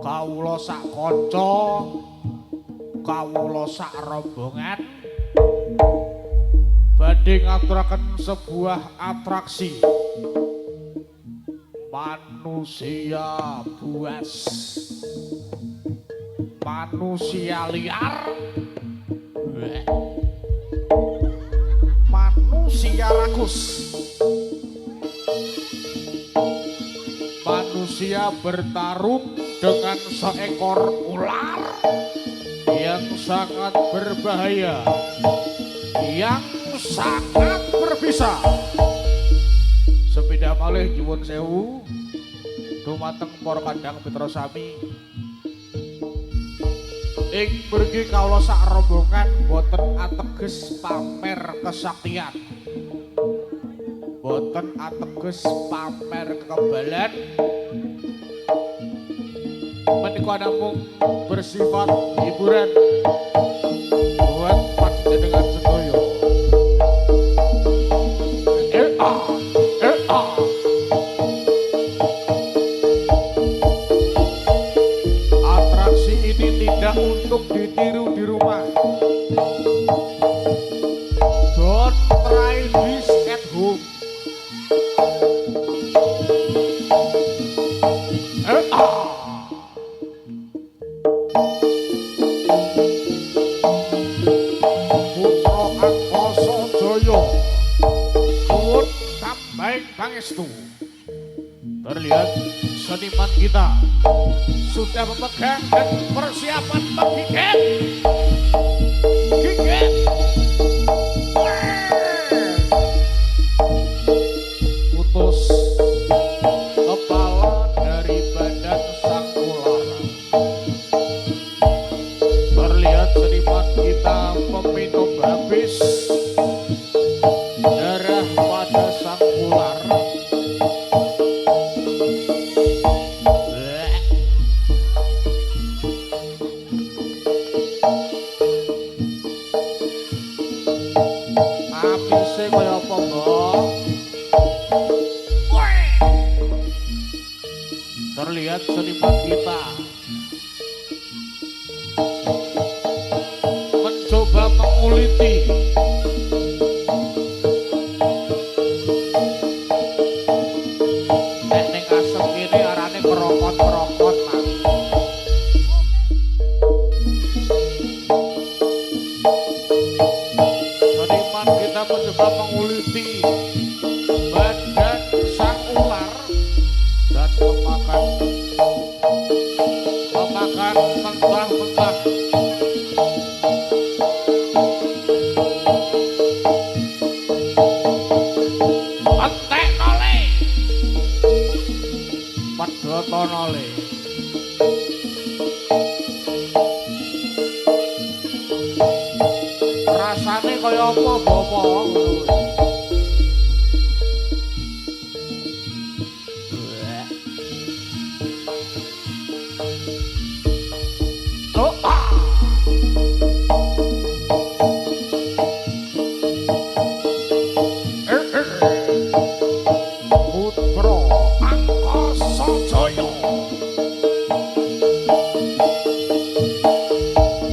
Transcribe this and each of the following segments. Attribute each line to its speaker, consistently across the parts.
Speaker 1: Kawula sak kanca, kawula sak rombongan badhe ngaturaken sebuah atraksi manusia buas, manusia liar, manusia rakus, manusia bertarung dengan seekor ular yang sangat berbahaya, yang sangat berbisa. Sepeda malih nyuwun sewu dumateng para kandhang mitra sami. Ing mriki kawula sak rombongan boten ateges pamer kesaktian, boten ateges pamer kekebalan, menika namung bersifat hiburan buat panjenengan sedaya. Atraksi ini tidak untuk ditiru di rumah. Don't try this at home. Pangestu. Terlihat seniman kita sudah memegang dan persiapan menggigit. Gigit. Putus kepala dari badan sang ular. Terlihat seniman kita meminum habis darah pada sang ular. Terlihat seniman kita mencoba menguliti nek asem ini arane kerokot-kerokot Mas. Seniman kita mencoba menguliti badan sang ular dan memakan mentah-mentah. Entek nole, pedoto nole. Rasane kaya apa bapak?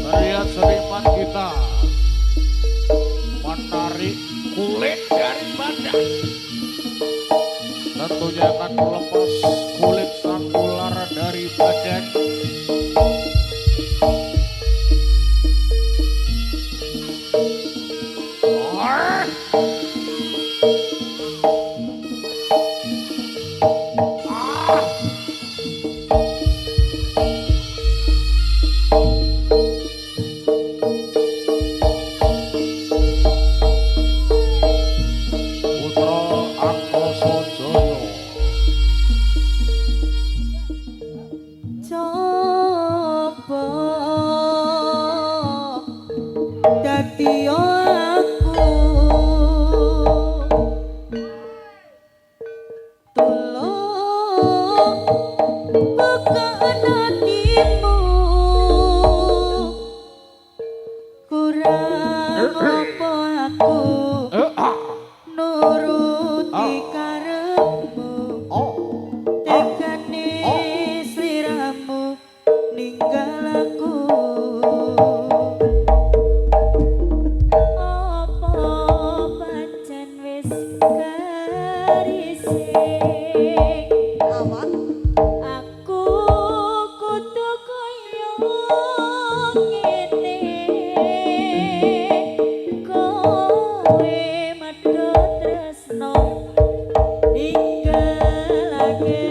Speaker 1: Terlihat seniman kita menarik kulit dari badan. Tentunya akan melepas kulit sang ular dari badan.
Speaker 2: Nuruti karepmu tekane sliramu Awak
Speaker 3: aku kudu kaya ngene kowe medhot tresno ninggalake